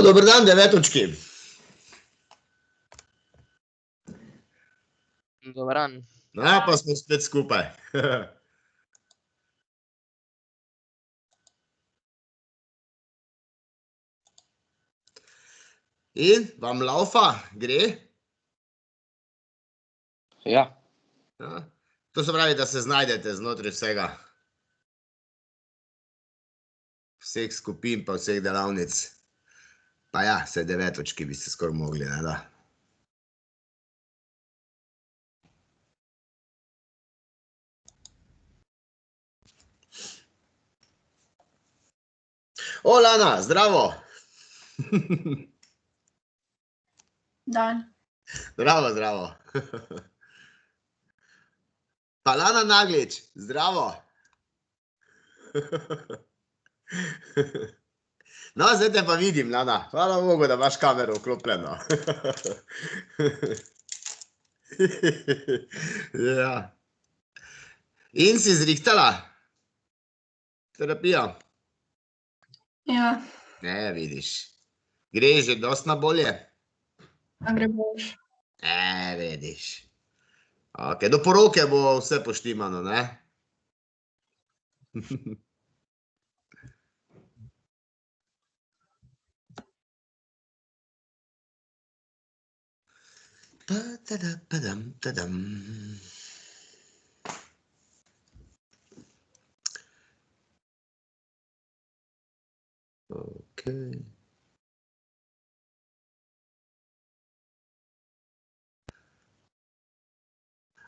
Dober dan, devetočki. Dober dan. Pa smo spet skupaj. In, vam laufa, gre? Ja. To se pravi, da se znajdete znotraj vsega. Vseh skupin pa vseh delavnic. Pa ja, vse devetočki bi se skoraj mogli, ne da. O, Lana, zdravo. Dan. Zdravo. Pa Lana Naglič, zdravo. No, zdaj te pa vidim, Lana. Hvala Bogu, da imaš kamero vklopljeno. Ja. In si zrihtala? Terapijo? Ja, Ne, vidiš. Gre že dosti na bolje? a gre boljš. Vidiš. Ok, do poroke bo vse poštimano, ne? Pa-ta-da-pa-dam-ta-dam. Okej.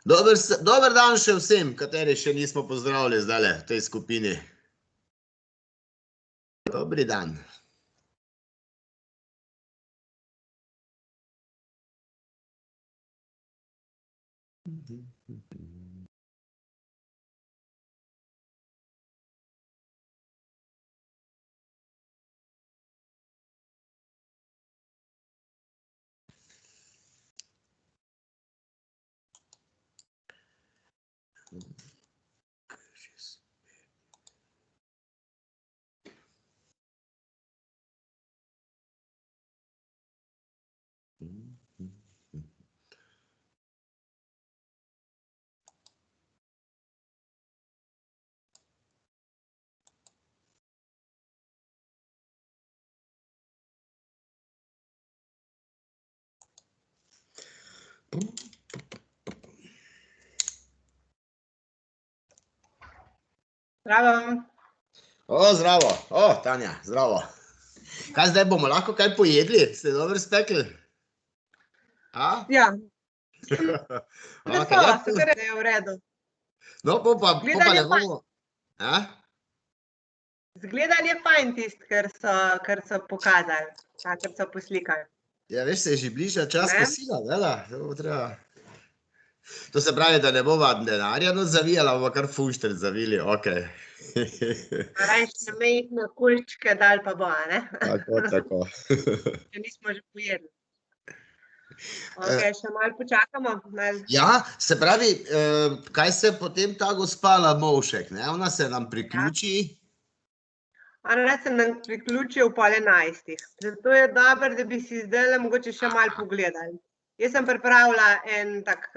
Dober dan še vsem, kateri še nismo pozdravili zdajle v tej skupini. Dobri dan. Zdravo. Zdravo. Tanja, zdravo. Kaj zdaj bomo lahko kaj pojedli? Ste dobro spekli? Ja. Okay, Kar je v redu. No, pa ne bomo. Zgledal je fajn tist, kar so pokazali, kar so poslikali. Ja, veš, se je že bliža čas Ne? kosila, vela? To se pravi, da ne bova denarja not zavijala, bova kar fuštert zavili, okej. Rajš majhne kulčke dal pa bo, ne? Tako. Če nismo že pojedli. Ok, še malo počakamo. Ja, se pravi, kaj se potem ta gospa Lamovšek, ne? Ona se nam priključi. Ona se nam priključi ob 10:30. Zato je dobro, da bi si zdajle mogoče še malo pogledali. Jaz sem pripravila en tak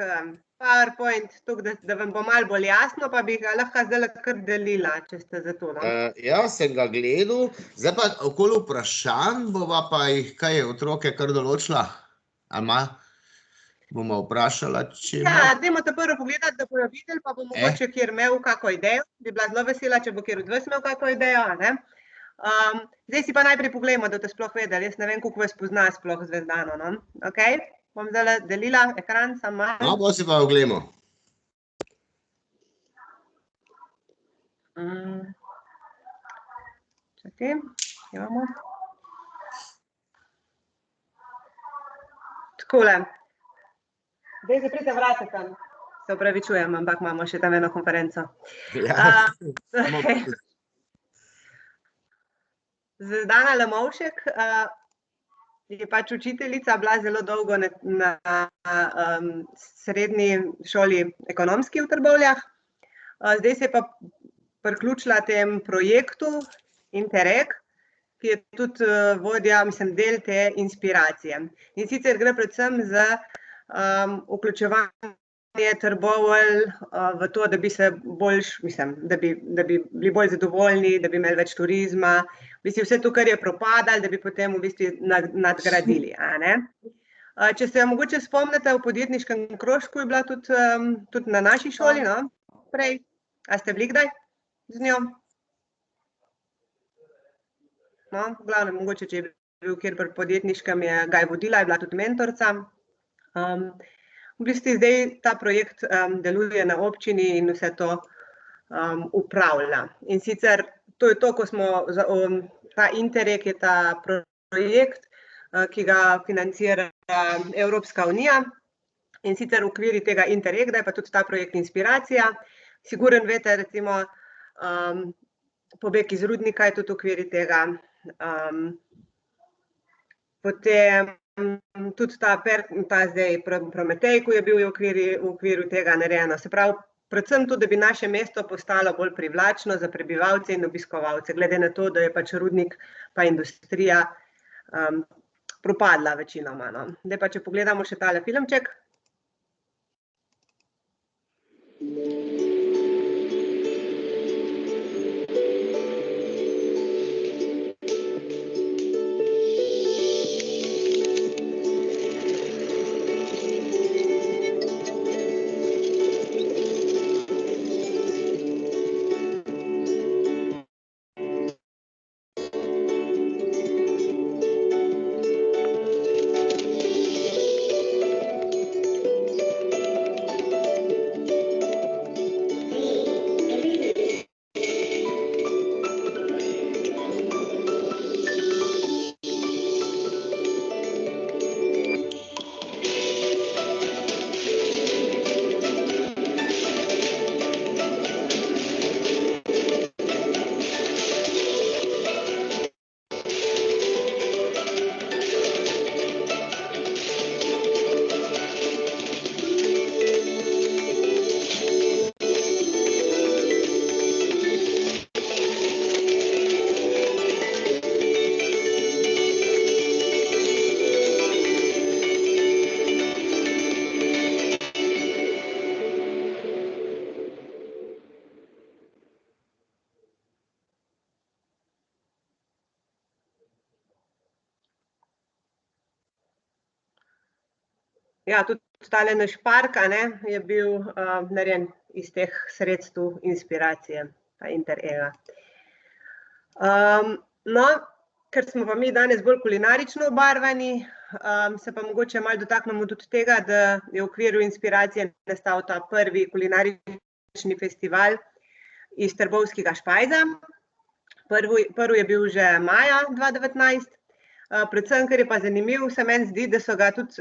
PowerPoint, tako da vam bo malo bolj jasno, pa bi ga lahko zdajle kar delila, če ste za to. Ja, sem ga gledal. Zdaj pa okoli vprašanj bova pa jih, kaj je, otroke kar določila? Ali bomo vprašala, če ima? Ja, dajmo te prvo pogledati, da bojo videli, pa bo mogoče kjer imel kako idejo. Bi bila zelo vesela, če bo kjer od vas imel kako idejo, ne? Zdaj si pa najprej poglejmo, da te sploh vedeli. Jaz ne vem, koliko vas pozna sploh Zvezdano, no? Ok? Bom zdajle delila ekran, samo malo. No, pa si pa oglejmo. Čakaj, imamo. Takole. Zdaj se pride vratiti. Se opravičujem, ampak imamo še tam eno konferenco. Zvezdana Lamovšek je pač učiteljica, bila zelo dolgo na srednji šoli ekonomski v Trbovljah. Zdaj se je pa priključila tem projektu Interreg, ki je tudi vodja, mislim, del te inspiracije. In sicer gre predvsem za vključevanje trbovelj v to, da bi se boljš, mislim, da bi bili bolj zadovoljni, da bi imeli več turizma, v bistvu vse to, kar je propadalo, da bi potem v bistvu nadgradili, a ne? Če se mogoče spomnite, v podjetniškem krožku je bila tudi na naši šoli, no, prej. A ste bili kdaj z njo? No, v glavnem, mogoče, če je bil kjer pri podjetniškem, ga je vodila, je bila tudi mentorca. V bistvu zdaj ta projekt deluje na občini in vse to upravlja. In sicer to je to, ko smo, ta Interreg je ta projekt, ki ga financira Evropska unija, in sicer v okviru tega Interrega je pa tudi ta projekt Inspiracija. Sigurno veste, recimo, Pobeg iz rudnika je tudi v okviru tega. Potem tudi ta zdaj Prometej, ko je bil v okviru tega narejeno. Se pravi, predvsem to, da bi naše mesto postalo bolj privlačno za prebivalce in obiskovalce, glede na to, da je pač rudnik pa industrija propadla večinoma, no. Zdaj pa, če pogledamo še tale filmček. Ja, tudi tale naš park, a ne, je bil narejen iz teh sredstev inspiracije, pa Interrega. No, ker smo pa mi danes bolj kulinarično obarvani, se pa mogoče malo dotaknemo tudi tega, da je v okviru Inspiracije nastal ta prvi kulinarični festival iz Trbovskega špajza. Prvi je bil že maja 2019. Predvsem, ker je pa zanimiv, se meni zdi, da so ga tudi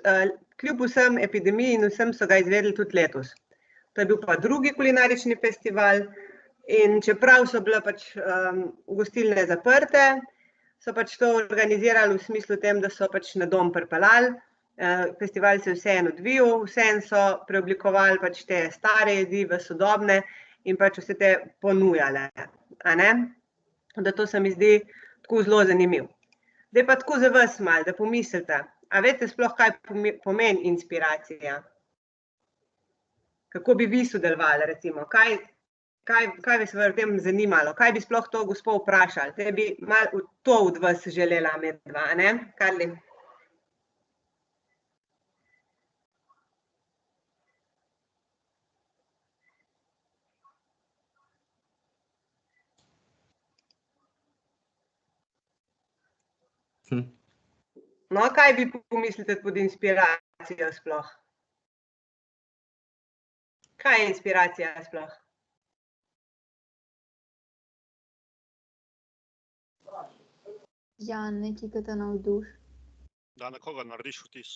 kljub vsem epidemiji in vsem so ga izvedli tudi letos. To je bil pa drugi kulinarični festival in čeprav so bile pač gostilne zaprte, so pač to organizirali v smislu tem, da so pač na dom pripeljali. Festival se je vseeno odvijal, vseeno so preoblikovali pač te stare jedi v sodobne in pač vse te ponujale, a ne? Da to se mi zdi tako zelo zanimivo. Zdaj pa tako za vas malo, da pomislite, a veste sploh, kaj pomeni inspiracija? Kako bi vi sodelovali, recimo? Kaj bi se v tem zanimalo? Kaj bi sploh to gospo vprašali? Te bi malo to od vas želela medva, ne? Karli? No, kaj vi pomislite pod inspiracijo sploh? Kaj je inspiracija sploh? Ja, nekaj, ki te navduši. Da na koga narediš vtis.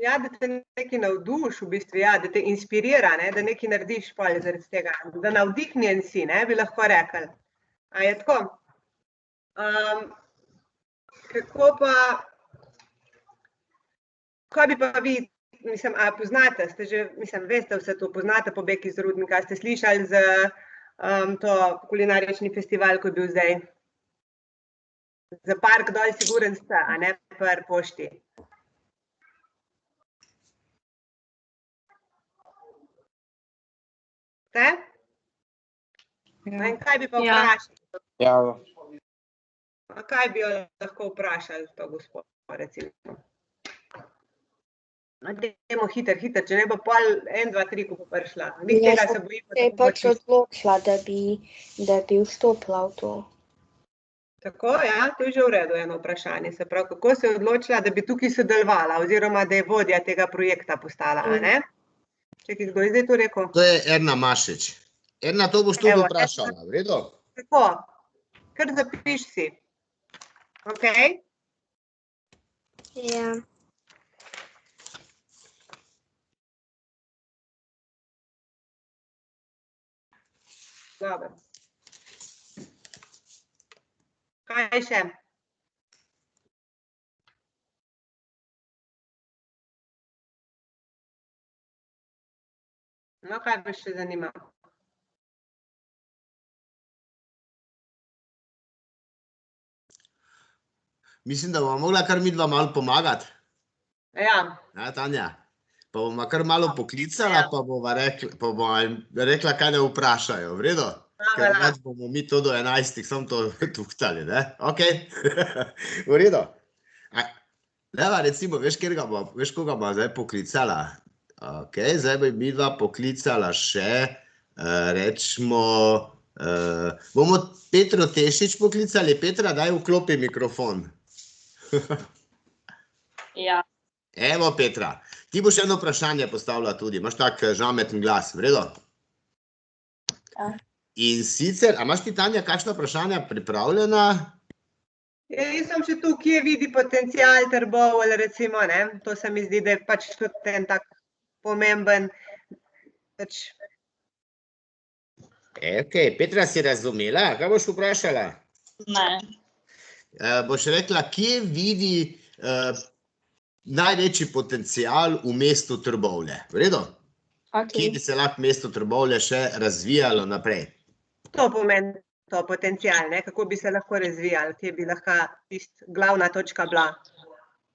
Ja, da te nekaj navduši, v bistvu, ja, da te inspirira, ne, da nekaj narediš pol zaradi tega. Da navdihnjen si, ne, bi lahko rekli. A je tako? Kako pa, kaj bi pa vi, mislim, a poznate, ste že, mislim, veste vse to, poznate Pobeg iz rudnika, ste slišali za to kulinarični festival, ko je bil zdaj? Za park dol siguren ste, a ne pri pošti. Ste? No in kaj bi pa Ja. vprašali? Ja, A kaj bi jo lahko vprašali, to gospod, recimo? No, dajmo hiter, če ne bo pol 1, 2, 3, ko bo prišla. Glih Ja, tega se- se bojimo, Se je da bo pač čisto. odločila, da bi vstopila v to. Tako, ja, to je že v redu eno vprašanje. Se pravi, kako se je odločila, da bi tukaj sodelovala oziroma da je vodja tega projekta postala, a ne? Čekaj, kdo je zdaj to rekel? To je Erna Mašič. Erna, to boš tudi Evo, vprašala, v redu? Tako, kar zapiš si. Ok? Ja. Dobro. Kaj še? No, kaj vas še zanima? Mislim, da bomo mogla kar midva malo pomagati. Ja, Ja, Tanja? Pa bomo kar malo poklicala, pa bova rekla, kaj ne vprašajo, v redu? Ker hvala. več bomo mi to do 11, samo to tuhtali, ne? Ok, v redu. Leva, recimo, veš, koga bova zdaj poklicala? Ok, zdaj bi midva poklicala še, rečemo, bomo Petro Tešič poklicali. Petra, daj vklopi mikrofon. Ja. Evo, Petra, ti boš eno vprašanje postavila tudi, imaš tak žameten glas, v redu? Ja. In sicer, a imaš ti, Tanja, kakšna vprašanja pripravljena? Jaz sem še tu, kje vidi potencial Trbovelj, recimo, ne? To se mi zdi, da je pač tudi en tak pomemben, pač, Ok, Petra, si razumela? Kaj boš vprašala? Ne. Boš rekla, kje vidi največji potencial v mestu Trbovlje, v redu? Kje bi se lahko mesto Trbovlje še razvijalo naprej? to pomeni to potencial, ne? Kako bi se lahko razvijali, kje bi lahko tista glavna točka bila,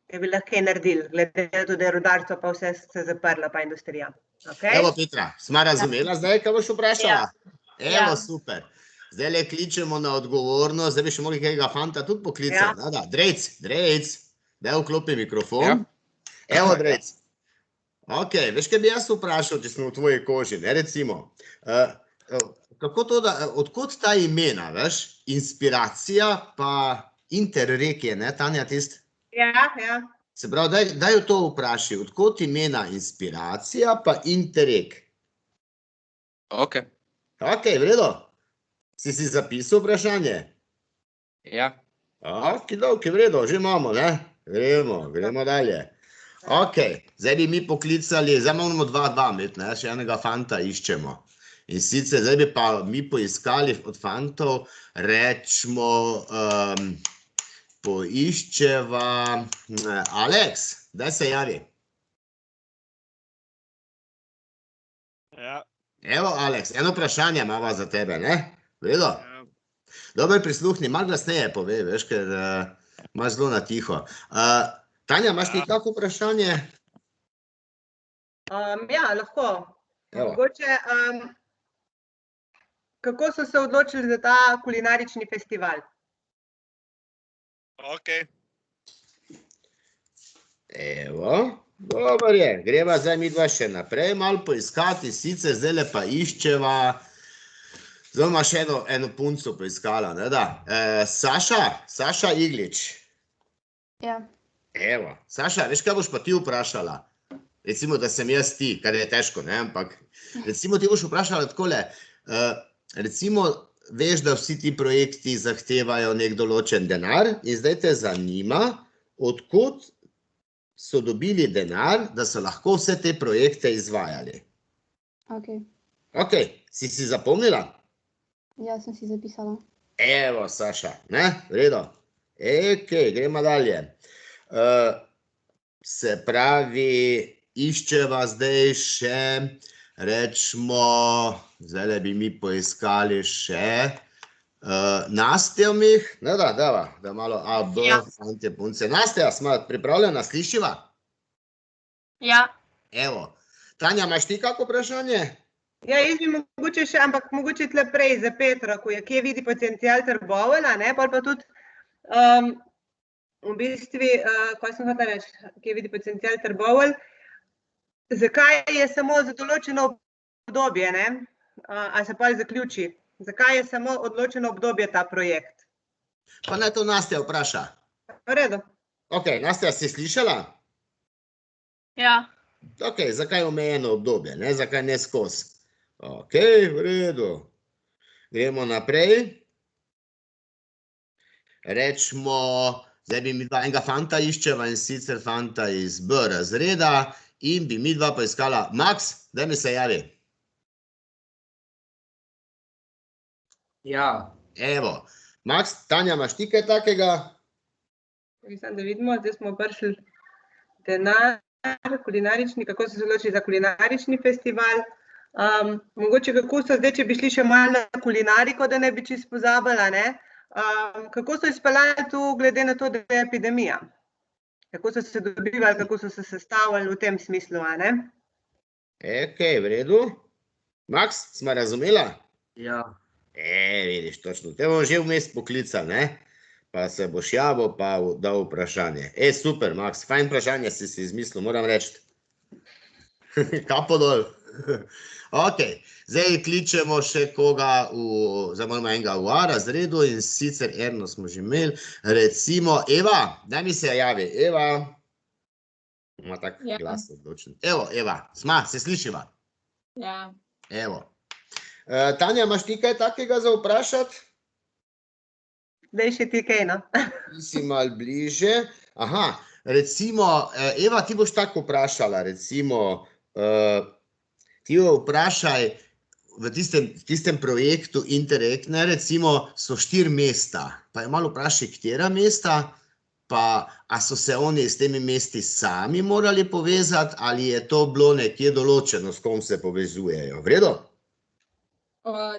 kje bi lahko kaj naredili, glede na to, da je rudarstvo pa vse se zaprlo, pa industrija. Okay? Evo, Petra, sma razumela zdaj, kaj boš vprašala? Evo, Ja. super. Zdajle kličemo na odgovornost, zdaj bi še mogli kakega fanta tudi poklicati. Ja. Drejc, daj vklopi mikrofon. Evo, Drejc. Ok, veš, kaj bi jaz vprašal, če smo v tvoji koži, ne, recimo. Kako to, odkot ta imena, veš, inspiracija pa interreg je, ne, Tanja, tist? Ja, ja. Se pravi, daj jo to vprašaj, odkot imena inspiracija pa interreg? ok. Ok, v redu. Si zapisal vprašanje? Ja. Ok, v redu, že imamo, ne? Gremo dalje. Ok, zdaj bi mi poklicali, zdaj moramo 2-2 imeti, ne? Še enega fanta iščemo. In sicer zdaj bi pa mi poiskali od fantov, rečemo, poiščeva Aleks, daj se javi. Ja, Evo, Aleks, eno vprašanje imava za tebe, ne? V redu? ja. Dobro, prisluhni, malo glasneje povej, veš, ker imaš zelo na tiho. Tanja, imaš ti kako vprašanje? Ja, lahko. Evo. Mogoče, kako so se odločili za ta kulinarični festival? Ok, Evo, dobro je, greva zdaj midva še naprej malo poiskati, sicer zdajle pa iščeva, zdaj ima še eno punco poiskala, ne da? Saša Iglič. Ja. Evo, Saša, veš, kaj boš pa ti vprašala? Recimo, da sem jaz ti, kar je težko, ne, ampak recimo ti boš vprašala takole, recimo, veš, da vsi ti projekti zahtevajo nek določen denar in zdaj te zanima, odkot so dobili denar, da so lahko vse te projekte izvajali. Ok, Ok, si zapomnila? ja sem si zapisala. Evo, Saša, ne, v redu. Ok, gremo dalje. Se pravi, iščeva zdaj še, rečemo, zdajle bi mi poiskali še, Nastja mih, ne da malo A, B, Ja. fantje, punce. Nastja, smo pripravljena, slišiva? Ja. Evo. Tanja, imaš ti kako vprašanje? Ja, jaz bi mogoče še, ampak mogoče tle prej za Petra, ko je, kje vidi potencial Trbovelj, ne, pol pa tudi v bistvu, kaj sem hotela reči, kje vidi potencial Trbovelj, zakaj je samo za določeno obdobje, ne, a se pol zaključi, zakaj je samo odločeno obdobje ta projekt? Pa naj to Nastja vpraša. V redu. Ok, Nastja, si slišala? Ja. Ok, zakaj omejeno obdobje, ne? Zakaj ne skozi? Ok, v redu. Gremo naprej. Rečemo, zdaj bi mi dva enega fanta iščeva in sicer fanta iz B razreda in bi mi dva poiskala. Max, daj mi se javi. Ja, Evo, Max, Tanja, imaš ti kaj takega? Mislim, da vidimo, zdaj smo prišli denar, kulinarični, kako so se odločili za kulinarični festival. Mogoče kako so zdaj, če bi šli še malo na kulinariko, da ne bi čisto pozabila, ne? Kako so izpeljali tu glede na to, da je epidemija? Kako so se dobivali, kako so se sestavljali v tem smislu, a ne? Ok, v redu. Max, smo razumela? ja. Vidiš, točno. Te bomo že vmes poklicali, ne? Pa se boš javil, pa dal vprašanje. Super, Max, fajn vprašanje si izmislil, moram reči. Kapo dol. Ok, zdaj kličemo še koga zdaj moramo enega v A razredu in sicer Erno smo že imeli. Recimo, Eva, daj mi se javi. Eva. Ima tak glas odločen. Evo, Eva, se slišiva? Ja. Evo. Tanja, imaš ti kaj takega za vprašati? Zdaj še ti kaj, no? Ti si malo bliže. Aha, recimo, Eva, ti boš tako vprašala, recimo, ti jo vprašaj v tistem projektu Interact, ne, recimo, so 4 mesta, pa je malo vprašaj, katera mesta, pa a so se oni s temi mesti sami morali povezati, ali je to bilo nekje določeno, s kom se povezujejo, v redu?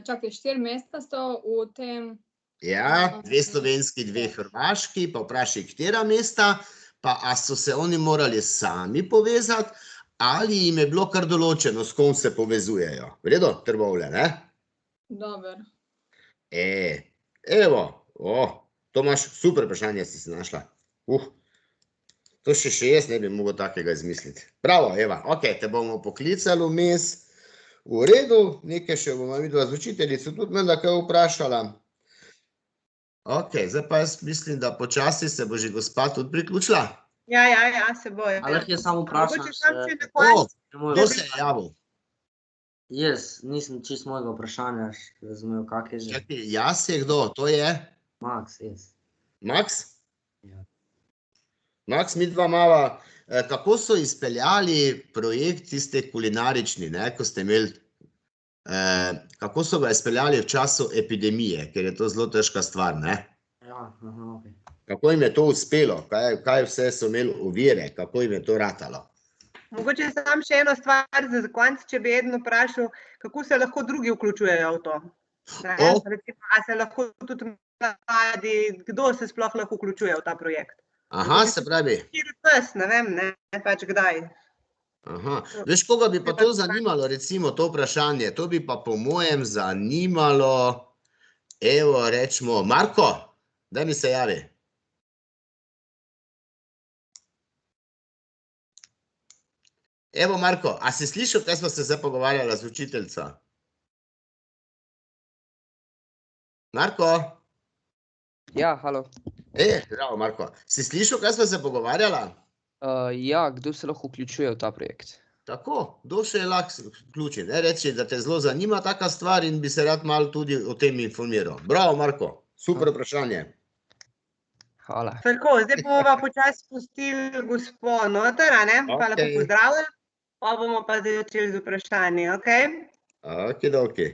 Čakaj, 4 mesta so v tem... Ja, 2 slovenski, 2 hrvaški, pa vprašaj, katera mesta, pa a so se oni morali sami povezati, ali jim je bilo kar določeno, s kom se povezujejo. V redu, Trbovlje, ne? Dober. Evo, to imaš super vprašanje, si se našla. To še jaz ne bi mogel takega izmisliti. Bravo, Eva, ok, te bomo poklicali vmes. V redu, nekaj še bomo videla z učiteljico, tudi menda kaj vprašala. Ok, zdaj pa jaz mislim, da počasi se bo že gospa tudi priključila. Ja, se bo. Ali lahko jaz samo vprašam Mogoče sam še na koncu. Kdo se je javil? Jaz nisem čisto mojega vprašanja razumel, kak je že. Čakaj, jaz je kdo? To je? Max, jaz. Max? Ja. Max, mi dva mava, kako so izpeljali projekt tiste kulinarični, ne, ko ste imeli, kako so ga izpeljali v času epidemije, ker je to zelo težka stvar, ne? Ja, ok. Kako jim je to uspelo? Kaj vse so imeli ovire? Kako jim je to ratalo? Mogoče sam še eno stvar za konec, če bi eden vprašal, kako se lahko drugi vključujejo v to? Recimo, a se lahko tudi mladi, kdo se sploh lahko vključuje v ta projekt? Aha, se pravi. Ne vem, ne, pač kdaj. Aha, veš, koga bi pa to zanimalo, recimo to vprašanje, to bi pa po mojem zanimalo, evo, rečemo, Marko, daj mi se javi. Evo, Marko, a si slišal, kaj smo se zdaj pogovarjala z učiteljico? Marko? Ja, halo. Zdravo, Marko. Si slišal, kaj smo se pogovarjala? Ja, kdo se lahko vključuje v ta projekt? Tako, kdo se je lahko vključi, ne reči, da te zelo zanima taka stvar in bi se rad malo tudi o tem informiral. Bravo, Marko, super vprašanje. Hvala. Tako, zdaj bomo počasi spustili gospo noter, a ne? Pa lepo pozdravljali, pa bomo pa začeli z vprašanji, ok? Okidoki.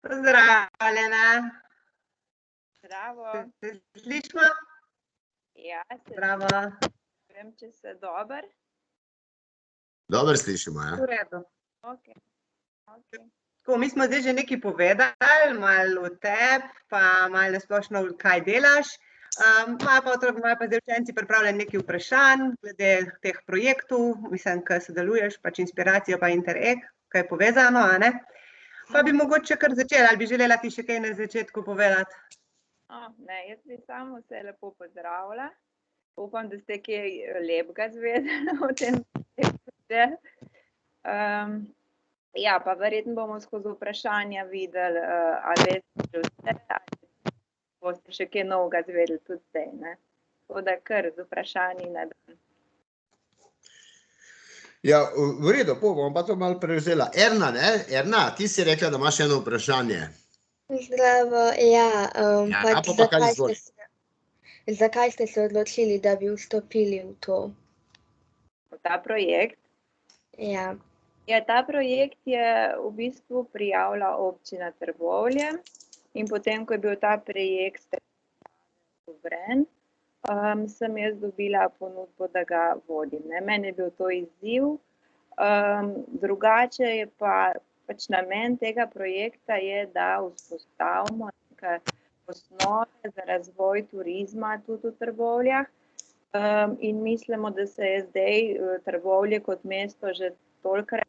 Pozdravljena. Zdravo. Se slišimo? Ja, Zdravo. vem, če se dober. Dobro slišimo, ja. V redu. Ok. Tako, mi smo zdaj že nekaj povedali, malo o tebi, pa malo nasplošno, kaj delaš. Imajo pa zdaj učenci pripravljeni nekaj vprašanj glede teh projektov, mislim, ki sodeluješ, pač Inspiracijo pa Interreg, kaj je povezano, a ne? Pa bi mogoče kar začela, ali bi želela ti še kaj na začetku povedati? Ne, jaz bi samo vse lepo pozdravila. Upam, da ste kaj lepega zvedeli o tem projektu. Ja, pa verjetno bomo skozi vprašanja videli, ali veste že vse, ali boste še kaj novega zvedeli tudi zdaj, ne. Tako da kar z vprašanji na dan. Ja, v redu, bomo pa to malo prevzela. Erna, ne? Erna, ti si rekla, da imaš eno vprašanje. Zdravo, ja, Ja, pač pa kar izvoli. zakaj ste se odločili, da bi vstopili v to? V ta projekt? Ja. Ja, ta projekt je v bistvu prijavila občina Trbovlje in potem, ko je bil ta projekt odobren, sem jaz dobila ponudbo, da ga vodim, ne. Meni je bil to izziv, drugače je pač namen tega projekta je, da vzpostavimo neke osnove za razvoj turizma tudi v Trbovljah, in mislimo, da se je zdaj Trbovlje kot mesto že tolikrat,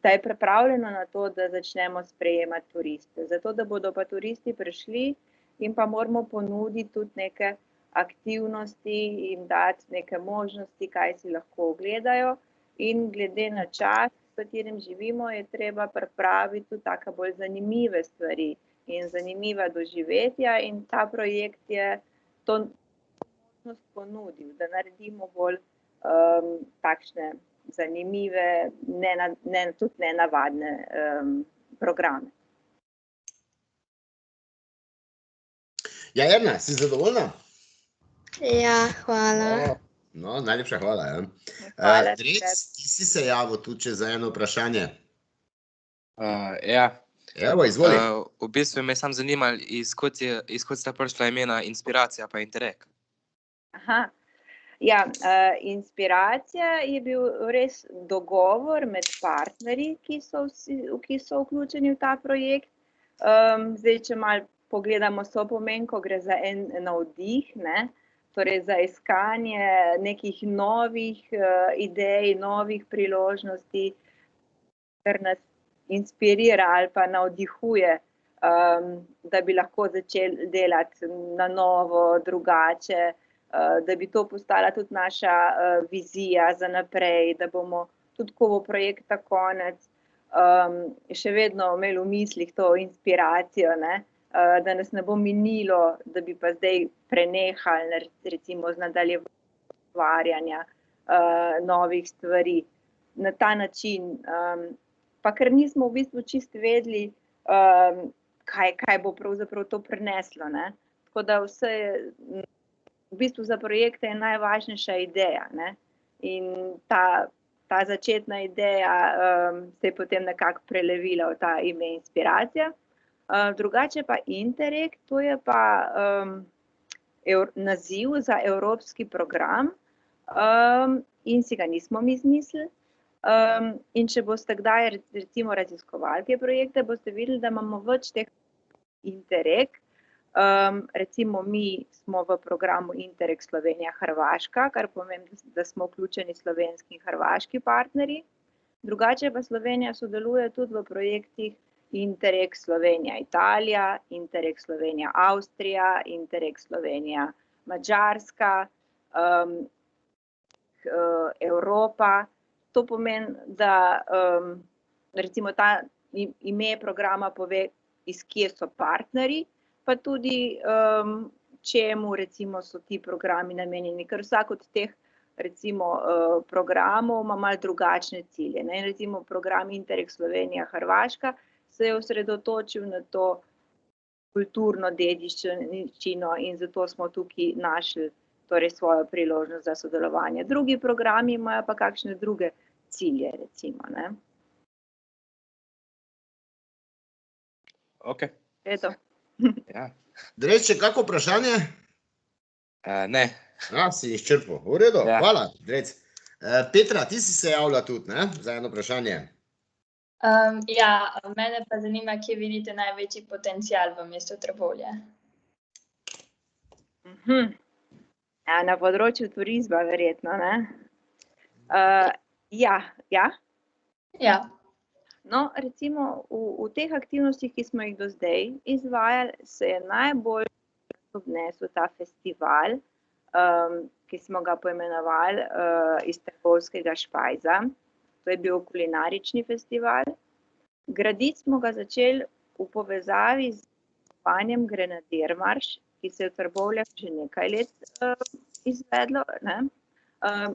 da je pripravljeno na to, da začnemo sprejemati turiste. Zato, da bodo pa turisti prišli, in pa moramo ponuditi tudi neke aktivnosti in dati neke možnosti, kaj si lahko ogledajo. In glede na čas, v katerem živimo, je treba pripraviti tudi take bolj zanimive stvari in zanimiva doživetja, in ta projekt je to možnost ponudil, da naredimo bolj takšne zanimive, tudi nenavadne programe. Ja, Erna, si zadovoljna? Ja, hvala. No, najlepša hvala, ja. Hvala Drec, ti si se javil tudi še za eno vprašanje. Ja. Evo, izvoli. V bistvu me sam zanimalo, iz kod sta prišla imena Inspiracija pa Interreg. Aha. Ja, Inspiracija je bil res dogovor med partnerji, ki so vključeni v ta projekt. Zdaj, če malo pogledamo sopomen, ko gre za en navdih, ne, torej za iskanje nekih novih idej, novih priložnosti, kar nas inspirira ali pa navdihuje, da bi lahko začeli delati na novo, drugače, da bi to postala tudi naša vizija za naprej, da bomo tudi, ko bo projekta konec, še vedno imeli v mislih to inspiracijo, ne, da nas ne bo minilo, da bi pa zdaj prenehali recimo z nadaljevanjem ustvarjanja novih stvari na ta način. Pa ker nismo v bistvu čisto vedeli, kaj bo pravzaprav to prineslo, ne. Tako da vse v bistvu za projekte je najvažnejša ideja, ne. In ta začetna ideja se je potem nekako prelevila v ta ime Inspiracija. Drugače pa Interreg, to je pa naziv za evropski program, in si ga nismo mi izmislili. In če boste kdaj recimo raziskovali te projekte, boste videli, da imamo več teh Interreg. Recimo mi smo v programu Interreg Slovenija-Hrvaška, kar pomeni, da smo vključeni slovenski in hrvaški partnerji. Drugače pa Slovenija sodeluje tudi v projektih Interreg Slovenija-Italija, Interreg Slovenija-Avstrija, Interreg Slovenija-Madžarska, Evropa. To pomeni, da recimo ta ime programa pove, iz kje so partnerji, pa tudi čemu recimo so ti programi namenjeni, ker vsak od teh recimo programov ima malo drugačne cilje, ne. Recimo program Interreg Slovenija-Hrvaška se je osredotočil na to kulturno dediščino in zato smo tukaj našli torej svojo priložnost za sodelovanje. Drugi programi imajo pa kakšne druge cilje, recimo, ne. Ok. Eto. Ja. Drec, še kako vprašanje? Ne. Si izčrpal. V redu, Ja. hvala, Drec. Petra, ti si se javila tudi, ne, za eno vprašanje. Ja, mene pa zanima, kje vidite največji potencial v mestu Trbovlje. Ja, na področju turizma verjetno, ne? Ja. Ja. No, recimo v teh aktivnostih, ki smo jih do zdaj izvajali, se je najbolj obnesel ta festival, ki smo ga poimenovali iz Trbovskega špajza. To je bil kulinarični festival. Graditi smo ga začeli v povezavi z tekmovanjem Grenadirmarš, ki se je v Trbovljah že nekaj let izvedlo, ne?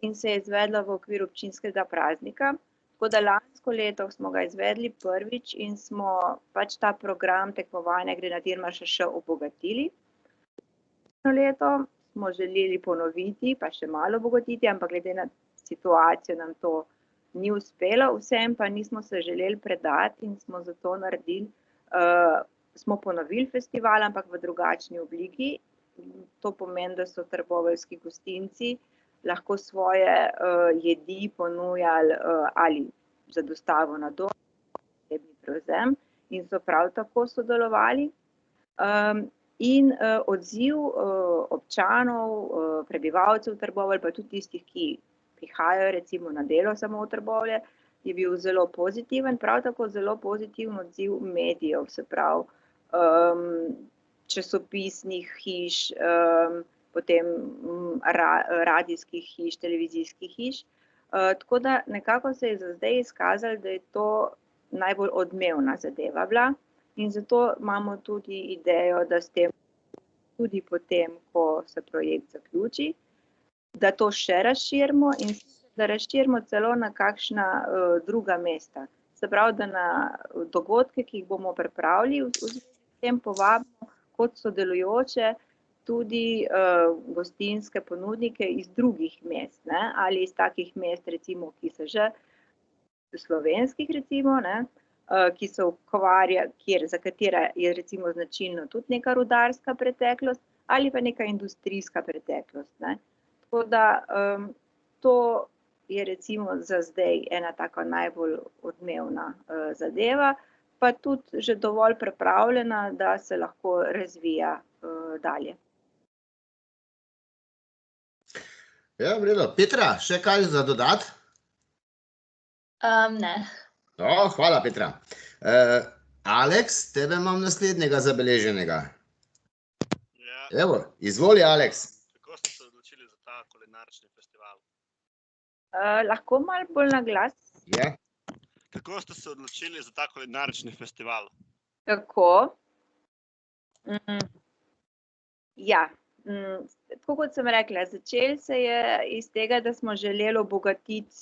In se je izvedlo v okviru občinskega praznika. Tako da lansko leto smo ga izvedli prvič in smo pač ta program tekmovanja Grenadirmarša še obogatili. Leto smo želeli ponoviti, pa še malo obogatiti, ampak glede na situacijo nam to ni uspelo, vsem pa nismo se želeli predati in smo zato naredili, smo ponovili festival, ampak v drugačni obliki. To pomeni, da so trboveljski gostinci lahko svoje jedi ponujali ali za dostavo na dom, osebni prevzem in so prav tako sodelovali. In odziv občanov, prebivalcev Trbovelj, pa tudi tistih, ki prihajajo recimo na delo samo v Trbovlje, je bil zelo pozitiven, prav tako zelo pozitiven odziv medijev, se pravi časopisnih hiš, potem radijskih hiš, televizijskih hiš. Tako da nekako se je za zdaj izkazalo, da je to najbolj odmevna zadeva bila in zato imamo tudi idejo, da s tem tudi potem, ko se projekt zaključi, da to še razširimo in da razširimo celo na kakšna druga mesta. Se pravi, da na dogodke, ki jih bomo pripravili, v zvezi s tem povabimo kot sodelujoče tudi gostinske ponudnike iz drugih mest, ne? Ali iz takih mest, recimo, ki so že slovenskih, recimo, ne? Ki so za katera je recimo značilno tudi neka rudarska preteklost ali pa neka industrijska preteklost, ne? Tako da to je recimo za zdaj ena taka najbolj odmevna zadeva, pa tudi že dovolj pripravljena, da se lahko razvija dalje. Ja, v redu. Petra, še kaj za dodati? Ne. No, hvala, Petra. Aleks, tebe imam naslednjega zabeleženega. Ja. Evo, izvoli, Aleks. Kako ste se odločili za ta kulinarični festival? Lahko malo bolj na glas? Ja. Kako ste se odločili za ta kulinarični festival? Kako? Ja, tako kot sem rekla, začelo se je iz tega, da smo želeli obogatiti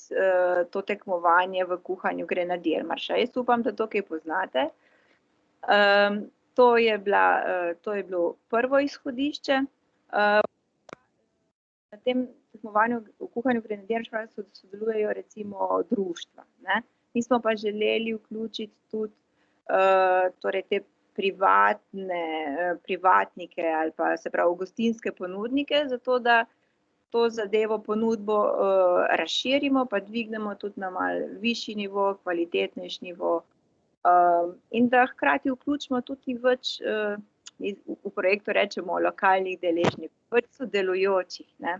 to tekmovanje v kuhanju Grenadirmarša. Jaz upam, da to kaj poznate. To je bilo prvo izhodišče. Na tem tekmovanju v kuhanju Grenadirmarša sodelujejo recimo društva, ne? Mi smo pa želeli vključiti tudi torej te privatnike ali pa se pravi gostinske ponudnike, zato da to zadevo ponudbo razširimo, pa dvignemo tudi na malo višji nivo, kvalitetnejši nivo in da hkrati vključimo tudi več, v projektu rečemo lokalnih deležnikov, več sodelujočih, ne.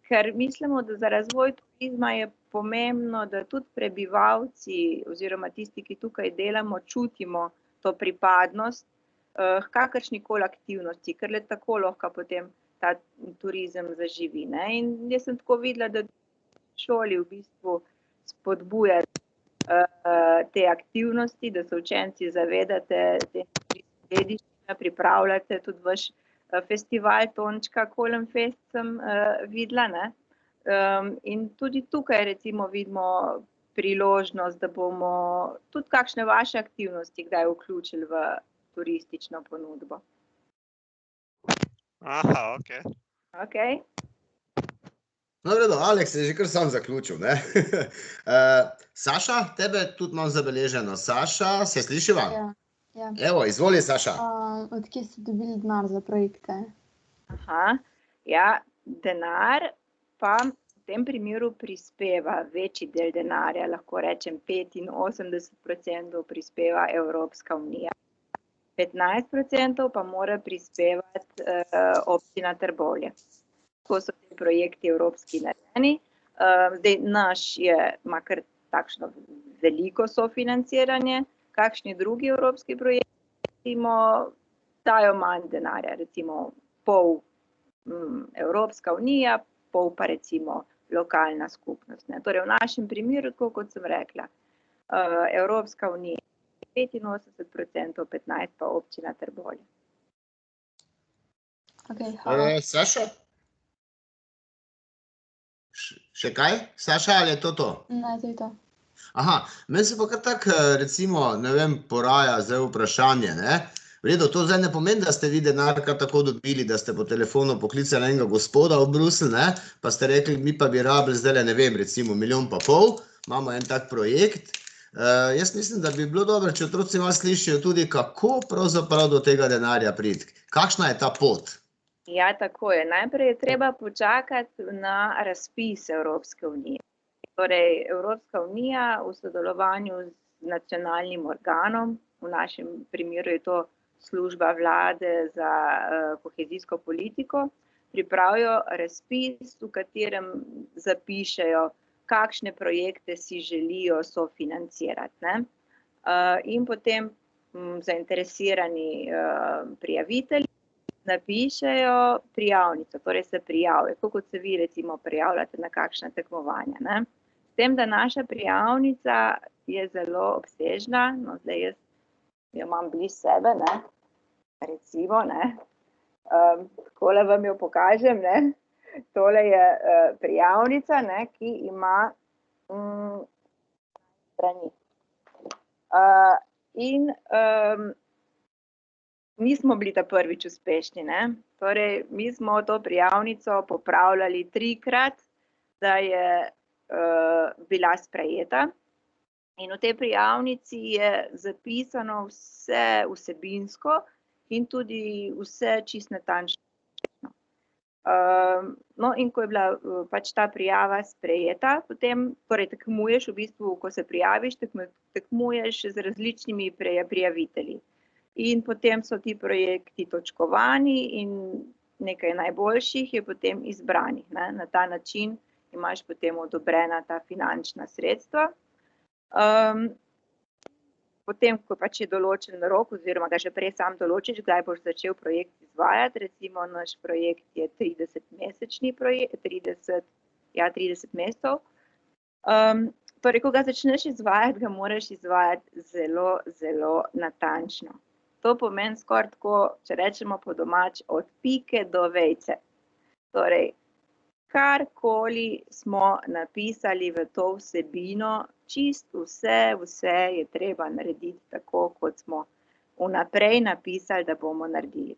Ker mislimo, da za razvoj turizma je pomembno, da tudi prebivalci oziroma tisti, ki tukaj delamo, čutimo to pripadnost h kakršnikoli aktivnosti, ker le tako lahko potem ta turizem zaživi, ne. In jaz sem tako videla, da v šoli v bistvu spodbujati te aktivnosti, da se učenci zavedate te dediščine, pripravljate tudi vaš festival Tončka Kolenfest sem videla, ne. In tudi tukaj recimo vidimo priložnost, da bomo tudi kakšne vaše aktivnosti kdaj vključili v turistično ponudbo. Aha, okej. Okej. No, v redu, Aleks je že kar sam zaključil, ne. Saša, tebe tudi imam zabeleženo. Saša, se slišiva? Ja. Evo, izvoli, Saša. Od kje ste dobili denar za projekte? Aha, ja, denar pa v tem primeru prispeva večji del denarja, lahko rečem 85% prispeva Evropska unija. 15% pa mora prispevati občina Trbovlje. Ko so ti projekti evropski narejeni, zdaj naš ima kar takšno veliko sofinanciranje, kakšni drugi evropski projekti dajo manj denarja, recimo pol Evropska unija, pol pa recimo lokalna skupnost. Torej v našem primeru, tako kot sem rekla, Evropska unija 85%, 15% pa občina Trbovlje. Okay, hvala. Saša? Še kaj? Saša, ali je to? Ne, to je to. Aha, meni se pa kar tak, recimo, ne vem, poraja zdaj vprašanje, ne? V redu, to zdaj ne pomeni, da ste vi denar kar tako dobili, da ste po telefonu poklicali enega gospoda v Bruselj, ne? Pa ste rekli, mi pa bi rabili zdaj, ne vem, recimo 1,5 milijona, imamo en tak projekt. Jaz mislim, da bi bilo dobro, če otroci malo slišijo tudi, kako pravzaprav do tega denarja priti. Kakšna je ta pot? Ja, tako je. Najprej je treba počakati na razpis Evropske unije. Torej, Evropska unija v sodelovanju z nacionalnim organom, v našem primeru je to služba vlade za kohezijsko politiko, pripravijo razpis, v katerem zapišejo, kakšne projekte si želijo sofinancirati, ne? In potem zainteresirani prijavitelji napišejo prijavnico, torej se prijavijo, tako kot se vi recimo prijavljate na kakšna tekmovanja, ne? S tem, da naša prijavnica je zelo obsežna, no zdaj jaz jo imam blizu sebe, ne? Recimo, ne? Takole vam jo pokažem, ne? Tole je prijavnica, ne, ki ima strani. In mi smo bili ta prvič uspešni, ne. Torej, mi smo to prijavnico popravljali 3-krat, da je bila sprejeta. In v tej prijavnici je zapisano vse vsebinsko in tudi vse čisto natančno. No, in ko je bila pač ta prijava sprejeta, potem torej tekmuješ v bistvu, ko se prijaviš, tekmuješ z različnimi prijavitelji. In potem so ti projekti točkovani in nekaj najboljših je potem izbranih, ne. Na ta način imaš potem odobrena ta finančna sredstva. Potem, ko pač je določen rok, oziroma ga že prej sam določiš, kdaj boš začel projekt izvajati, recimo naš projekt je 30-mesečni projekt, 30 mesecev. Torej, ko ga začneš izvajati, ga moraš izvajati zelo, zelo natančno. To pomeni skoraj tako, če rečemo po domač, od pike do vejice. Torej, karkoli smo napisali v to vsebino, čisto vse je treba narediti tako, kot smo vnaprej napisali, da bomo naredili.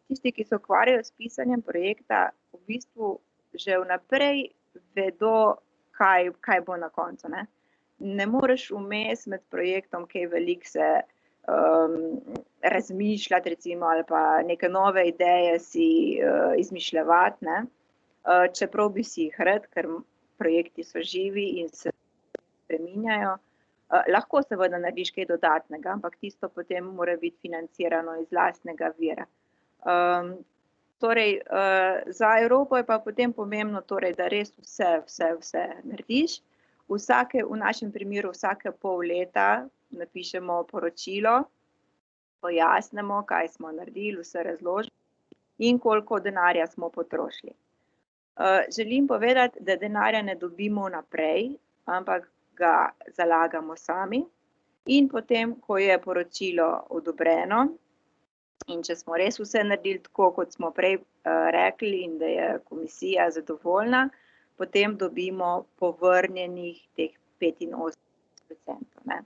Tisti, ki se ukvarjajo s pisanjem projekta, v bistvu že vnaprej vedo, kaj bo na koncu, ne. Ne moreš vmes med projektom kaj veliko se razmišljati, recimo, ali pa neke nove ideje si izmišljevati, ne. Čeprav bi si jih rad, ker projekti so živi in se spreminjajo. Lahko seveda narediš kaj dodatnega, ampak tisto potem mora biti financirano iz lastnega vira. Torej, za Evropo je pa potem pomembno, torej, da res vse narediš. V našem primeru vsake pol leta napišemo poročilo, pojasnimo, kaj smo naredili, vse razložimo in koliko denarja smo potrošili. Želim povedati, da denarja ne dobimo naprej, ampak ga zalagamo sami in potem, ko je poročilo odobreno in če smo res vse naredili tako, kot smo prej rekli in da je komisija zadovoljna, potem dobimo povrnjenih teh 85%, ne.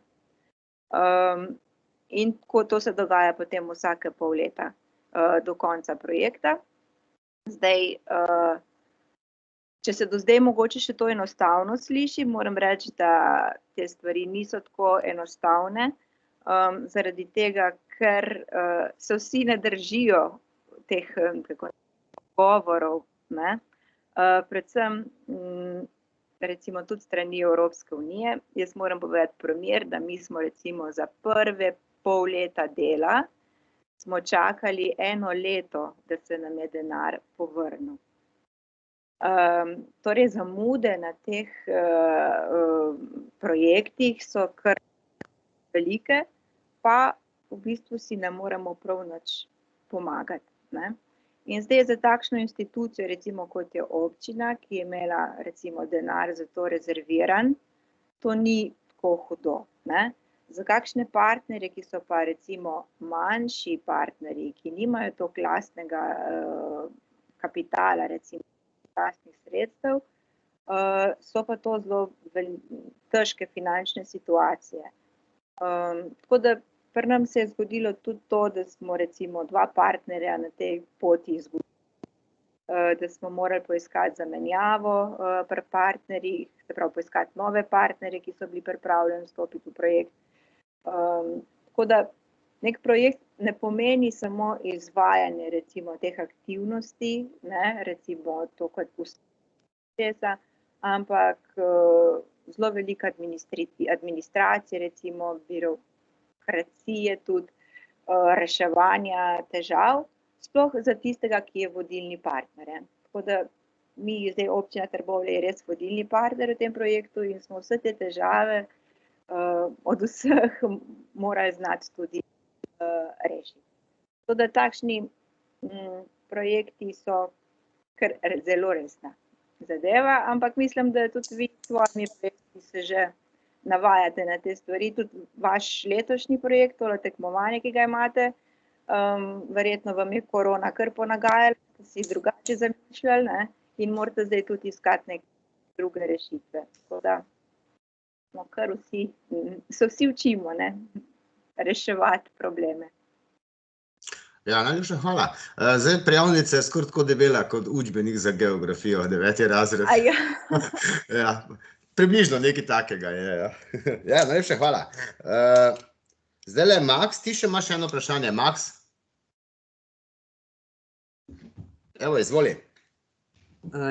In to se dogaja potem vsake pol leta do konca projekta. Zdaj, če se do zdaj mogoče še to enostavno sliši, moram reči, da te stvari niso tako enostavne, zaradi tega, ker se vsi ne držijo teh pogovorov, ne. predvsem recimo tudi strani Evropske unije. Jaz moram povedati primer, da mi smo recimo za prve pol leta dela smo čakali 1 leto, da se nam je denar povrnil. Torej zamude na teh projektih so kar velike, pa v bistvu si ne moremo prav nič pomagati, ne. In zdaj za takšno institucijo, recimo kot je občina, ki je imela recimo denar za to rezerviran, to ni tako hudo, ne. Za kakšne partnerje, ki so pa recimo manjši partnerji, ki nimajo toliko lastnega kapitala, recimo lastnih sredstev, so pa to zelo težke finančne situacije. Tako da pri nam se je zgodilo tudi to, da smo recimo 2 partnerja na tej poti izgubili, da smo morali poiskati zamenjavo pri partnerjih, se pravi poiskati nove partnerje, ki so bili pripravljeni vstopiti v projekt. Tako da nek projekt ne pomeni samo izvajanje recimo teh aktivnosti, ne, recimo to kot česa, ampak zelo velika administracije, recimo birokracije tudi, reševanja težav, sploh za tistega, ki je vodilni partner. Tako da mi zdaj občina Trbovlje je res vodilni partner v tem projektu in smo vse te težave od vseh morali znati tudi rešiti. Tako da takšni projekti so kar zelo resna zadeva, ampak mislim, da tudi vi s svojimi projekti se že navajate na te stvari, tudi vaš letošnji projekt, tole tekmovanje, ki ga imate, verjetno vam je korona kar ponagajala, da si drugače zamišljali, ne, in morate zdaj tudi iskati neke druge rešitve. Tako da kar vsi, se vsi učimo, ne, reševati probleme. Ja, najlepša hvala. Zdaj prijavnica je skoraj tako debela kot učbenik za geografijo, 9. razred. Ja, približno nekaj takega je. Ja, najlepša hvala. Zdajle, Max, ti še imaš eno vprašanje. Max? Evo, izvoli.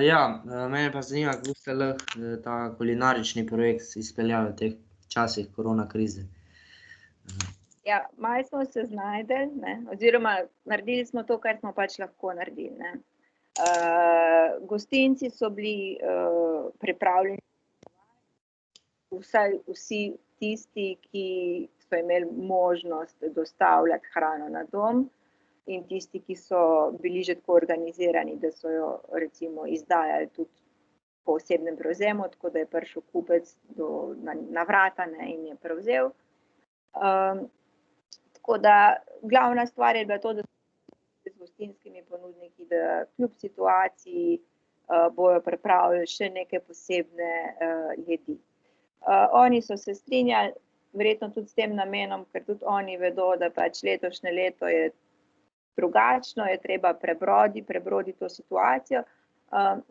Ja, mene pa zanima, kako ste lahko ta kulinarični projekt izpeljali v teh časih korona krize. Ja, malo smo se znajdeli, ne, oziroma naredili smo to, kar smo pač lahko naredili, ne. Gostinci so bili pripravljeni, vsi tisti, ki so imeli možnost dostavljati hrano na dom, in tisti, ki so bili že tako organizirani, da so jo recimo izdajali tudi po osebnem prevzemu, tako da je prišel kupec na vrata, ne, in je prevzel. Tako da glavna stvar je bila to, da so z gostinskimi ponudniki, da kljub situaciji bojo pripravili še neke posebne jedi. Oni so se strinjali, verjetno tudi s tem namenom, ker tudi oni vedo, da pač letošnje leto je drugačno, je treba prebroditi to situacijo.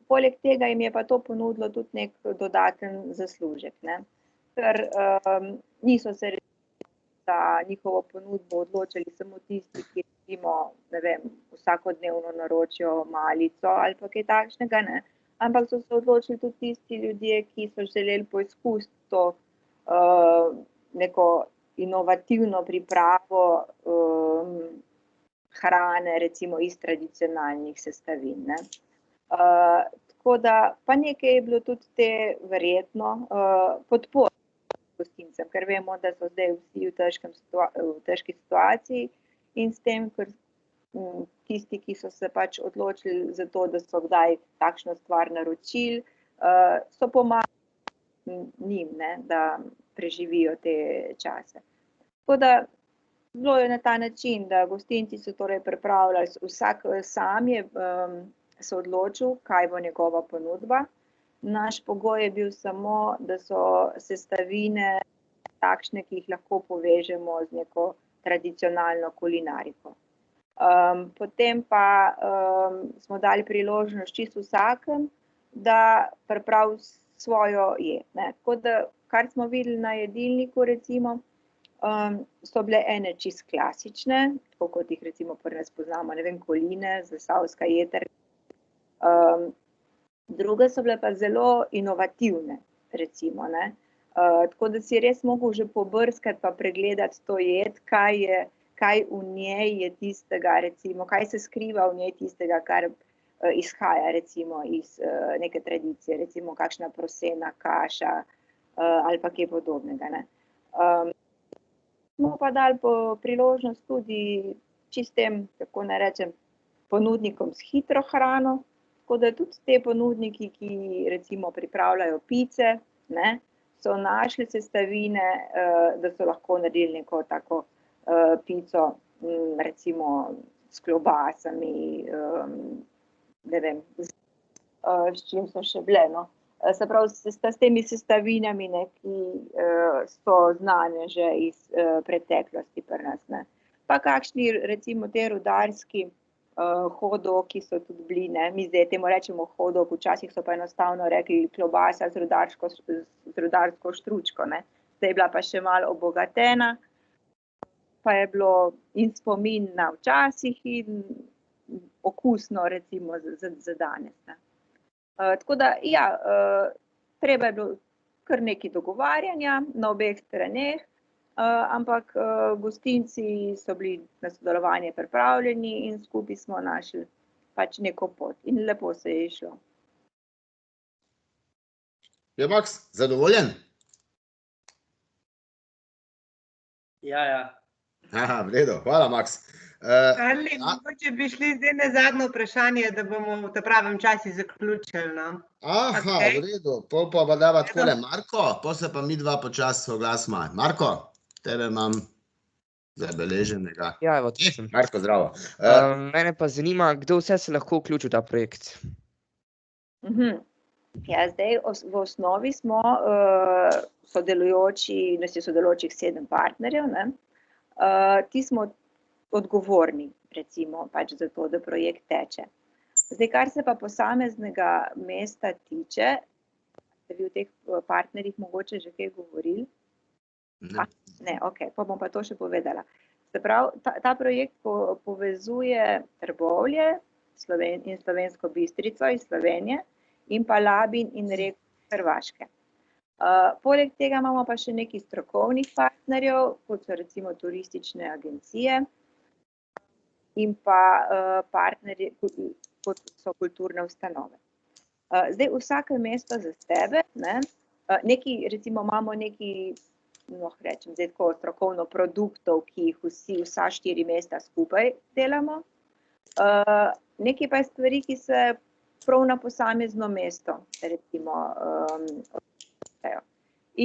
Poleg tega jim je pa to ponudilo tudi nek dodaten zaslužek, ne. Ker niso se za njihovo ponudbo odločili samo tisti, ki recimo, ne vem, vsakodnevno naročijo malico ali pa kaj takšnega, ne, ampak so se odločili tudi tisti ljudje, ki so želeli poizkusiti to neko inovativno pripravo hrane, recimo iz tradicionalnih sestavin, ne. Tako da pa nekaj je bilo tudi te verjetno podpore gostincem, ker vemo, da so zdaj vsi v težki situaciji in s tem, ker tisti, ki so se pač odločili za to, da so kdaj takšno stvar naročili, so pomagali njim, ne, da preživijo te čase. Tako da bilo je na ta način, da gostinci so torej pripravljali, vsak sam je se odločil, kaj bo njegova ponudba. Naš pogoj je bil samo, da so sestavine takšne, ki jih lahko povežemo z neko tradicionalno kulinariko. Potem pa smo dali priložnost čisto vsakem, da pripravi svojo jed, ne. Tako da, kar smo videli na jedilniku recimo, so bile ene čisto klasične, tako kot jih recimo pri nas poznamo, ne vem, koline, zasavska jeter. druge so bile pa zelo inovativne, recimo, ne. Tako da si res mogel že pobrskati pa pregledati to jed, kaj v njej je tistega, recimo, kaj se skriva v njej tistega, kar izhaja recimo iz neke tradicije, recimo kakšna prosena kaša ali pa kaj podobnega, ne. Smo pa dali priložnost tudi čistem, kako naj rečem, ponudnikom s hitro hrano, tako da tudi te ponudniki, ki recimo pripravljajo pice, ne, so našli sestavine, da so lahko naredili neko tako pico, recimo s klobasami, ne vem, s čim so še bile, no. Se pravi, s temi sestavinami, ne, ki so znane že iz preteklosti pri nas, ne. Pa kakšni recimo te rudarski hot dogi so tudi bili, ne, mi zdaj temu rečemo hot dog, včasih so pa enostavno rekli klobasa z rudarsko štručko, ne. Zdaj je bila pa še malo obogatena, pa je bilo in spomin na včasih in okusno recimo za danes, ne. Tako da, ja, treba je bilo kar nekaj dogovarjanja na obeh straneh, ampak gostinci so bili na sodelovanje pripravljeni in skupaj smo našli pač neko pot in lepo se je išlo. Je Maks, zadovoljen? Ja. Aha, v redu, hvala Maks. Karli, mogoče bi šli zdaj na zadnje vprašanje, da bomo v pravem času zaključili, no. Aha, v redu, pol pa dava takole, Marko, pol se pa mi dva počasi oglasimo. Marko, tebe imam zabeleženega. Ja, evo, tu sem. Marko, zdravo. Mene pa zanima, kdo vse se lahko vključi v ta projekt? Ja, zdaj v osnovi smo sodelujočih 7 partnerjev, ne. Ti smo odgovorni, recimo, pač za to, da projekt teče. Zdaj, kar se pa posameznega mesta tiče, ste vi o teh partnerjih mogoče že kaj govorili? Ne, okej, pa bom pa to še povedala. Se pravi, ta projekt povezuje Trbovlje in Slovensko Bistrico iz Slovenije in pa Labin in Reko Hrvaške. Poleg tega imamo pa še nekaj strokovnih partnerjev, kot so recimo turistične agencije in pa partnerji, kot so kulturne ustanove. Zdaj, vsake mesto za sebe, ne, recimo imamo nekaj, rečem zdaj tako strokovno produktov, ki jih vsa 4 mesta skupaj delamo. Nekaj pa je stvari, ki se prav na posamezno mesto, recimo, odločajo.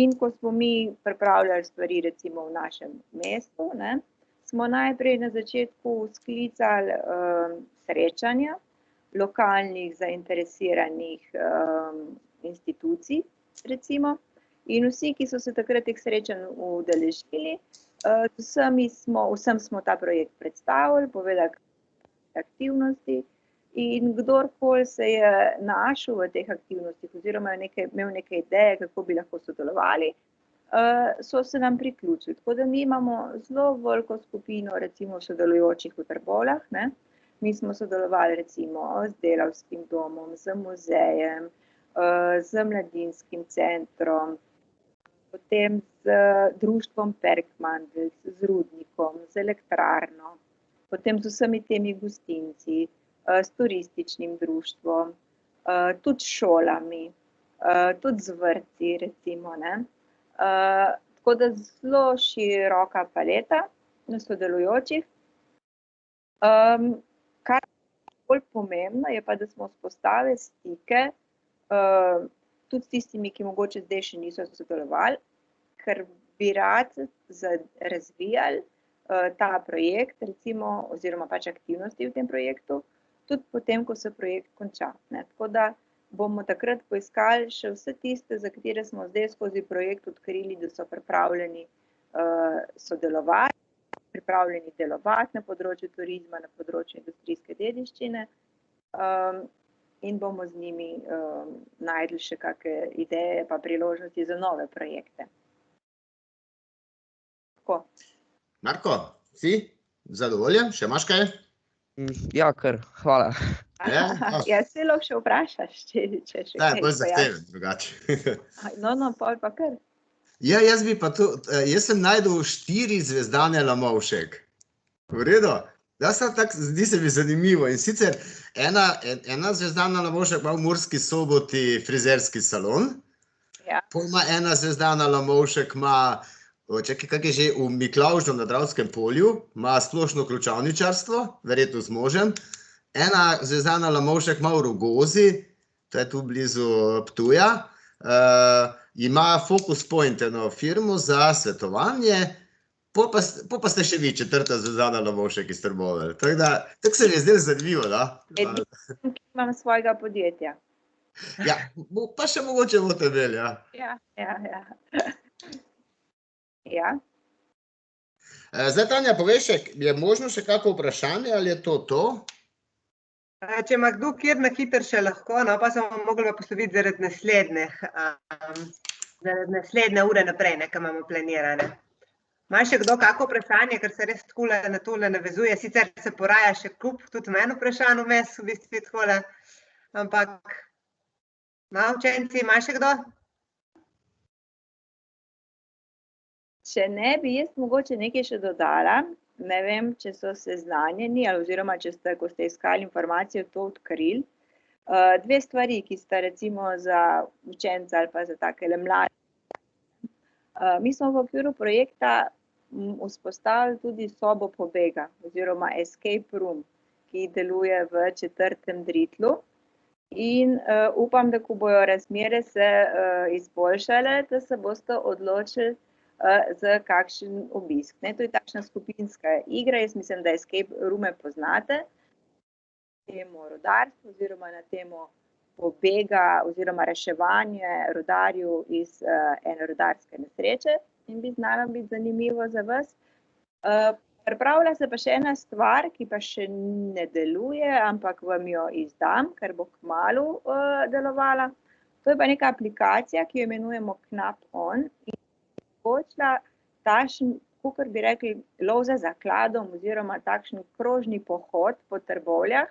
In ko smo mi pripravljali stvari recimo v našem mestu, ne, smo najprej na začetku sklicali srečanja lokalnih zainteresiranih institucij, recimo, in vsi, ki so se takrat teh srečanj udeležili, vsem smo ta projekt predstavili, povedali aktivnosti in kdorkoli se je našel v teh aktivnostih oziroma imel neke ideje, kako bi lahko sodelovali, so se nam priključili. Tako da mi imamo zelo veliko skupino recimo sodelujočih v Trbovljah, ne. Mi smo sodelovali recimo z Delavskim domom, z muzejem, z mladinskim centrom, potem z društvom Perkmandl, z rudnikom, z elektrarno, potem z vsemi temi gostinci, s turističnim društvom, tudi s šolami, tudi z vrtci recimo, ne. Tako da zelo široka paleta sodelujočih. Kar je bolj pomembno, je pa, da smo vzpostavili stike tudi s tistimi, ki mogoče zdaj še niso sodelovali, ker bi rad razvijali ta projekt, recimo, oziroma pač aktivnosti v tem projektu, tudi potem, ko se projekt konča, ne. Tako da bomo takrat poiskali še vse tiste, za katere smo zdaj skozi projekt odkrili, da so pripravljeni sodelovati, pripravljeni delovati na področju turizma, na področju industrijske dediščine, in bomo z njimi našli še kakšne ideje pa priložnosti za nove projekte. Tako. Marko, si zadovoljen? Še imaš kaj? Ja, kar, hvala. Ja, se lahko še vprašaš, če še Da, kaj bolj pojasniš. zahteven, drugače. No, pol pa kar. Ja, jaz sem najdel 4 zvezdane lamovšek. V redu? Zdi se mi zanimivo. In sicer ena zvezdana lamovšek ima v Murski Soboti frizerski salon, Ja. pol ima ena zvezdana lamovšek čakaj, kak je že, v Miklavžu na Dravskem polju, ima splošno ključavničarstvo, verjetno z možem. Ena zvezdana lamovšek ima v Rogozi, to je tu blizu Ptuja, ima Focus Point, eno firmo za svetovanje, pol pa ste še vi, 4. zvezdana lamovšek iz Trbovelj. Tako se mi je zdelo zanimivo, da? Edino, ki imam svojega podjetja. Ja, pa še mogoče boste imeli, ja. Ja. Ja. Zdaj, Tanja, povej še, je možno še kako vprašanje, ali je to? Če ima kdo kjer na hitro še lahko, no, pa se bomo mogli posloviti zaradi naslednje ure naprej, ki imamo planirane. Ima še kdo kako vprašanje, ker se res takole na tole navezuje, sicer se poraja še kup, tudi meni vprašanj vmes, v bistvu takole, ampak, učenci, ima še kdo? Če ne, bi jaz mogoče nekaj še dodala, ne vem, če so seznanjeni ali oziroma, če ste, ko ste iskali informacijo, to odkrili. 2 stvari, ki sta recimo za učence ali pa za takele mlade. Mi smo v okviru projekta vzpostavili tudi sobo pobega oziroma escape room, ki deluje v 4. Dritlu. In upam, da ko bojo razmere se izboljšale, da se boste odločili za kakšen obisk. To je takšna skupinska igra, jaz mislim, da escape roome poznate. Na temo rudarstva oziroma na temo pobega oziroma reševanje rudarjev iz ene rudarske nesreče in bi znala biti zanimivo za vas. Pripravlja se pa še ena stvar, ki pa še ne deluje, ampak vam jo izdam, ker bo kmalu delovala. To je pa neka aplikacija, ki jo imenujemo Knap On in omogočila takšen, kakor bi rekli, lov za zakladom oziroma takšen krožni pohod po Trbovljah,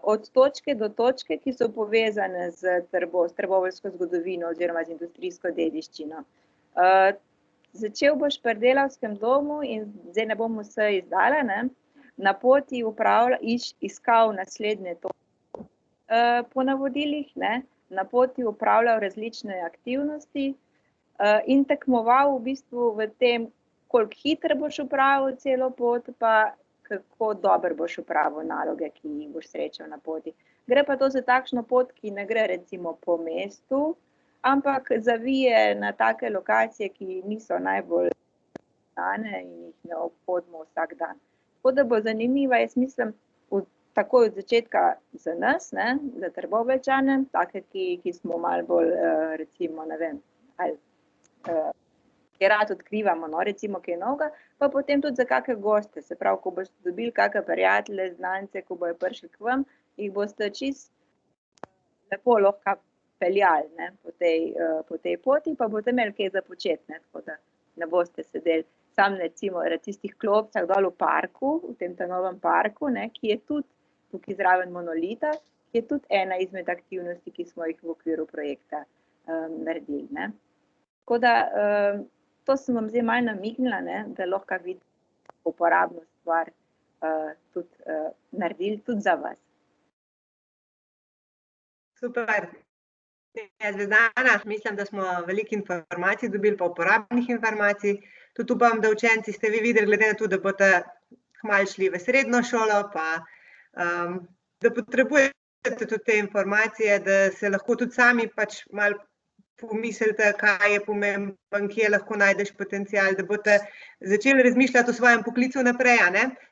od točke do točke, ki so povezane z trboveljsko zgodovino oziroma z industrijsko dediščino. Začel boš pri Delavskem domu in zdaj ne bom vse izdala, na poti iskal naslednje točke po navodilih, na poti upravljal različne aktivnosti, in tekmoval v bistvu v tem, koliko hitro boš upravil celo pot, pa kako dobro boš upravil naloge, ki jih boš srečal na poti. Gre pa to za takšno pot, ki ne gre recimo po mestu, ampak zavije na take lokacije, ki niso najbolj znane in jih ne obhodimo vsak dan. Tako da bo zanimiva, jaz mislim, takoj od začetka za nas, za Trboveljčane, take, ki smo malo bolj, recimo, ne vem, ali ki rad odkrivamo, recimo kaj novega, pa potem tudi za kakšne goste, se pravi, ko boste dobili kakšne prijatelje, znance, ko bojo prišli k vam, jih boste čisto lepo lahko peljali po tej poti, pa boste imeli kaj za početi, tako da ne boste sedeli sam recimo na tistih klopcah dol v parku, v tem novem parku, ki je tudi tukaj zraven monolita, ki je tudi ena izmed aktivnosti, ki smo jih v okviru projekta naredili. Tako da to sem vam zdaj malo namignila, da lahko vidite uporabno stvar tudi naredili tudi za vas. Super. Zvezdana, mislim, da smo veliko informacij dobili, pa uporabnih informacij. Tudi upam, da učenci ste vi videli, glede na to, da boste kmalu šli v srednjo šolo, pa da potrebujete tudi te informacije, da se lahko tudi sami pač malo pomislite, kaj je pomemben, kje lahko najdeš potencial, da boste začeli razmišljati o svojem poklicu naprej.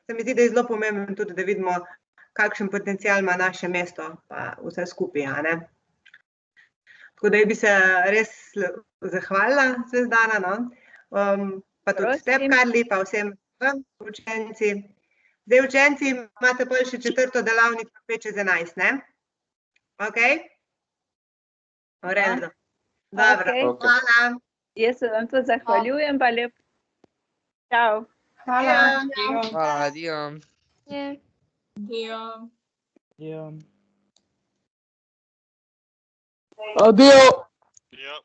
Se mi zdi, da je zelo pomembno tudi, da vidimo, kakšen potencial ima naše mesto, pa vse skupaj. Tako da bi se res zahvalila, Zvezdana, pa tudi tebi, Karli, pa vsem učenci. Zdaj, učenci, imate pa še 4. delavnico 5:11, ne? Okej? V redu. Dobro, hvala. Jaz se vam tudi zahvaljujem, pa lep. Čau. Hvala, adijo. Je. Dio. Ja. Adijo! Ja.